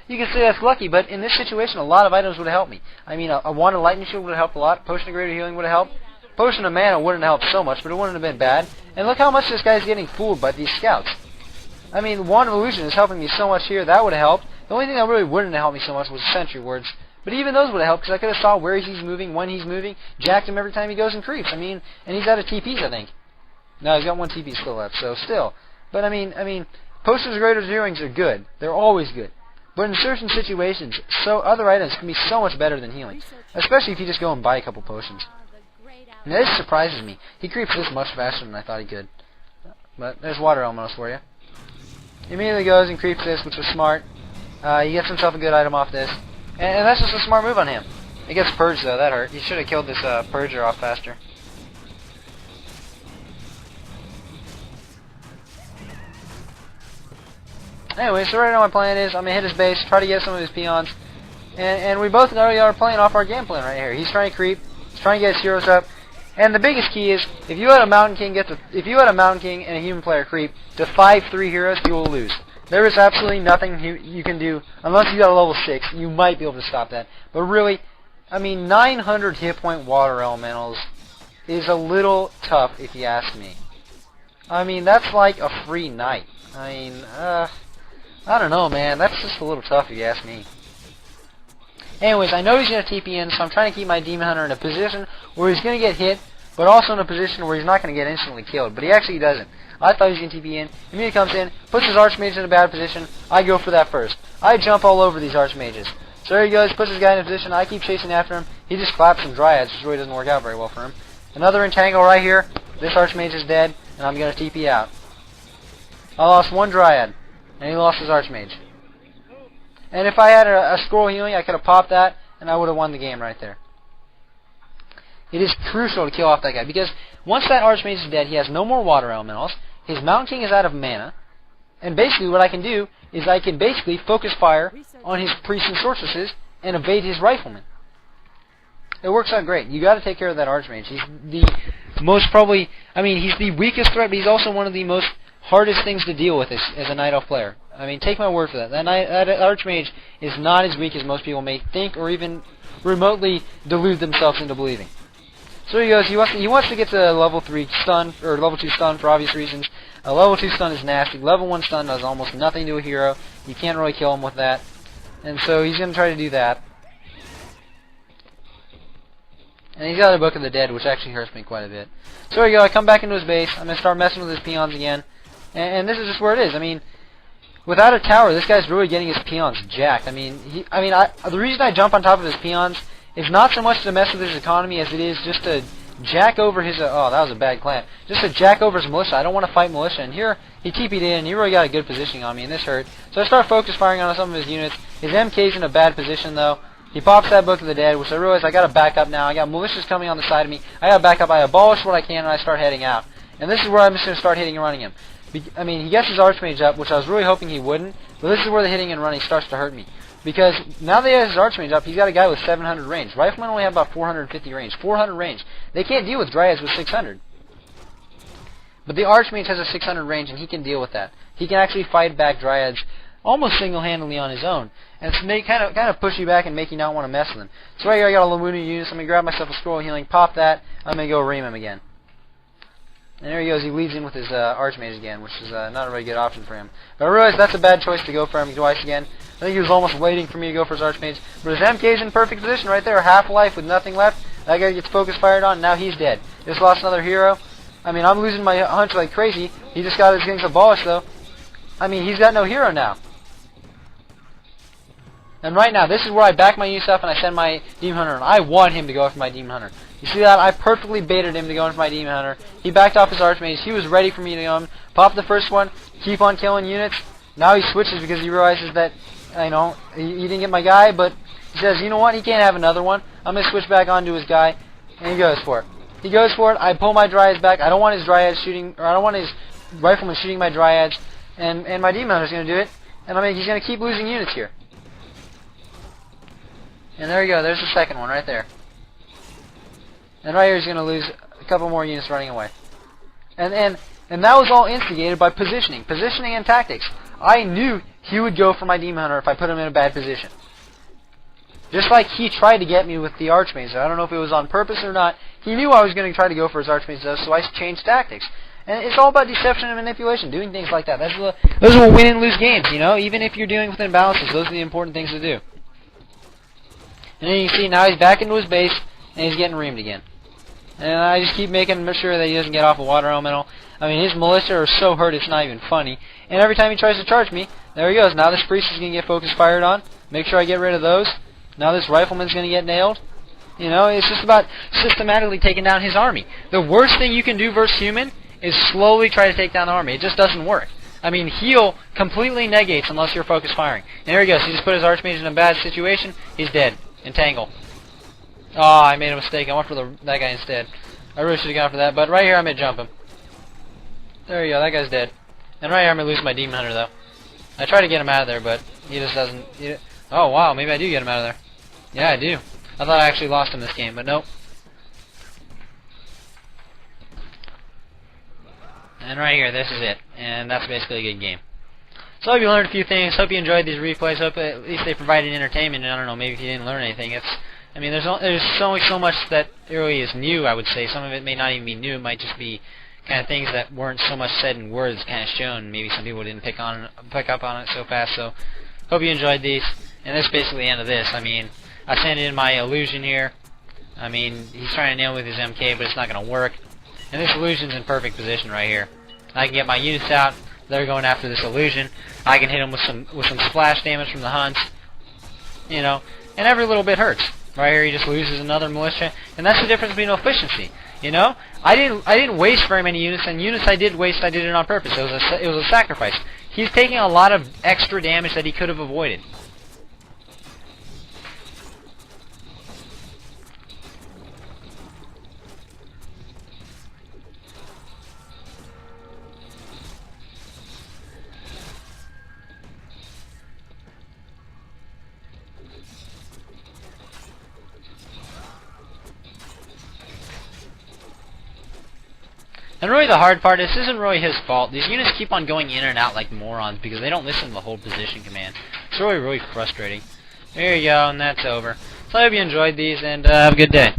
you can say that's lucky, but in this situation, a lot of items would have helped me. I mean, a wand of lightning shield would have helped a lot. Potion of greater healing would have helped. Potion of mana wouldn't have helped so much, but it wouldn't have been bad. And look how much this guy's getting fooled by these scouts. I mean, Wand of Illusion is helping me so much here. That would have helped. The only thing that really wouldn't have helped me so much was Sentry Words. But even those would have helped, because I could have saw where he's moving, when he's moving, jacked him every time he goes and creeps. I mean, and he's out of TPs, I think. No, he's got 1 TP still left, so still. But I mean, Potions of Greater Healings are good. They're always good. But in certain situations, other items can be so much better than healing. Especially if you just go and buy a couple potions. And this surprises me. He creeps this much faster than I thought he could. But there's Water Elementals for you. He immediately goes and creeps this, which was smart. He gets himself a good item off this. And that's just a smart move on him. It gets Purged, though. That hurt. He should have killed this Purger off faster. Anyway, so right now my plan is I'm going to hit his base, try to get some of his peons. And we both already are playing off our game plan right here. He's trying to creep. He's trying to get his heroes up. And the biggest key is, if you had a Mountain King and a human player creep to 5-3 heroes, you will lose. There is absolutely nothing you can do, unless you got a level 6. You might be able to stop that. But really, I mean, 900 hit point Water Elementals is a little tough, if you ask me. I mean, that's like a free night. I mean, I don't know, man. That's just a little tough, if you ask me. Anyways, I know he's going to TP in, so I'm trying to keep my Demon Hunter in a position where he's going to get hit, but also in a position where he's not going to get instantly killed. But he actually doesn't. I thought he was going to TP in. Immediately comes in, puts his Archmage in a bad position. I go for that first. I jump all over these Archmages. So there he goes, puts his guy in a position. I keep chasing after him. He just claps some Dryads, which really doesn't work out very well for him. Another Entangle right here. This Archmage is dead, and I'm going to TP out. I lost 1 Dryad, and he lost his Archmage. And if I had a Scroll Healing, I could have popped that, and I would have won the game right there. It is crucial to kill off that guy, because once that Archmage is dead, he has no more Water Elementals, his Mountain King is out of mana, and basically what I can do is I can basically focus fire on his Priests and Sorceresses and evade his Riflemen. It works out great. You got to take care of that Archmage. He's the most probably, he's the weakest threat, but he's also one of the most hardest things to deal with as a Night Elf player. I mean, take my word for that. That Archmage is not as weak as most people may think, or even remotely delude themselves into believing. So he goes. He wants to get to level 3 stun, or level 2 stun for obvious reasons. Level 2 stun is nasty. Level 1 stun does almost nothing to a hero. You can't really kill him with that. And so he's going to try to do that. And he's got a Book of the Dead, which actually hurts me quite a bit. So there you go. I come back into his base. I'm going to start messing with his peons again. And this is just where it is. I mean, without a tower, this guy's really getting his peons jacked. The reason I jump on top of his peons is not so much to mess with his economy as it is just to jack over his... oh, that was a bad clamp. Just to jack over his militia. I don't want to fight militia. And here, he TP'd in, and he really got a good positioning on me, and this hurt. So I start focus firing on some of his units. His MK's in a bad position, though. He pops that Book of the Dead, which I realize I got to back up now. I got militias coming on the side of me. I got to back up. I abolish what I can, and I start heading out. And this is where I'm just going to start hitting and running him. He gets his Archmage up, which I was really hoping he wouldn't, but this is where the hitting and running starts to hurt me. Because now that he has his Archmage up, he's got a guy with 700 range. Riflemen only have about 450 range. 400 range. They can't deal with Dryads with 600. But the Archmage has a 600 range, and he can deal with that. He can actually fight back Dryads almost single-handedly on his own. And it's kind of push you back and make you not want to mess with him. So right here I got a Lamuna unit, so I'm going to grab myself a Scroll Healing, pop that, I'm going to go ream him again. And there he goes, he leads in with his Archmage again, which is not a very good option for him. But I realize that's a bad choice to go for him twice again. I think he was almost waiting for me to go for his Archmage. But his MK's in perfect position right there, half life with nothing left. That guy gets focus fired on, and now he's dead. Just lost another hero. I'm losing my hunch like crazy. He just got his things abolished, though. He's got no hero now. And right now, this is where I back my unit up and I send my Demon Hunter, and I want him to go after my Demon Hunter. You see that? I perfectly baited him to go into my Demon Hunter. He backed off his Archmage. He was ready for me to go in. Pop the first one, keep on killing units. Now he switches because he realizes that, he didn't get my guy, but he says, you know what, he can't have another one. I'm going to switch back onto his guy, and he goes for it. He goes for it. I pull my Dryads back. I don't want his Dryads shooting, or I don't want his Riflemen shooting my Dryads, and my Demon Hunter's going to do it. And he's going to keep losing units here. And there you go, there's the second one right there. And right here he's going to lose a couple more units running away. And that was all instigated by positioning and tactics. I knew he would go for my Demon Hunter if I put him in a bad position. Just like he tried to get me with the Archmage. I don't know if it was on purpose or not. He knew I was going to try to go for his Archmage, though, so I changed tactics. And it's all about deception and manipulation, doing things like that. Those will win and lose games, you know? Even if you're dealing with imbalances, those are the important things to do. And then you can see now he's back into his base, and he's getting reamed again. And I just keep making sure that he doesn't get off a water elemental. I mean, his militia are so hurt it's not even funny. And every time he tries to charge me, there he goes. Now this priest is going to get focus fired on. Make sure I get rid of those. Now this rifleman's going to get nailed. You know, it's just about systematically taking down his army. The worst thing you can do versus human is slowly try to take down the army. It just doesn't work. I mean, heal completely negates unless you're focus firing. And there he goes. He just put his Archmage in a bad situation. He's dead. Entangle. Oh, I made a mistake. I went for that guy instead. I really should have gone for that. But right here, I'm going to jump him. There you go. That guy's dead. And right here, I'm going to lose my Demon Hunter, though. I try to get him out of there, but he just doesn't... Oh, wow. Maybe I do get him out of there. Yeah, I do. I thought I actually lost him this game, but nope. And right here, this is it. And that's basically a good game. So I hope you learned a few things. Hope you enjoyed these replays. Hope at least they provided entertainment. And I don't know, maybe if you didn't learn anything, I mean, there's so much that really is new, I would say. Some of it may not even be new. It might just be kind of things that weren't so much said in words kind of shown. Maybe some people didn't pick up on it so fast. So hope you enjoyed these. And that's basically the end of this. I mean, I sent in my illusion here. I mean, he's trying to nail with his MK, but it's not going to work. And this illusion's in perfect position right here. I can get my units out. They're going after this illusion. I can hit them with some splash damage from the hunts. You know, and every little bit hurts. Right here, he just loses another militia, and that's the difference between efficiency. You know, I didn't waste very many units, and units I did waste, I did it on purpose. It was a sacrifice. He's taking a lot of extra damage that he could have avoided. And really the hard part is, this isn't really his fault. These units keep on going in and out like morons because they don't listen to the hold position command. It's really frustrating. There you go, and that's over. So I hope you enjoyed these, and have a good day.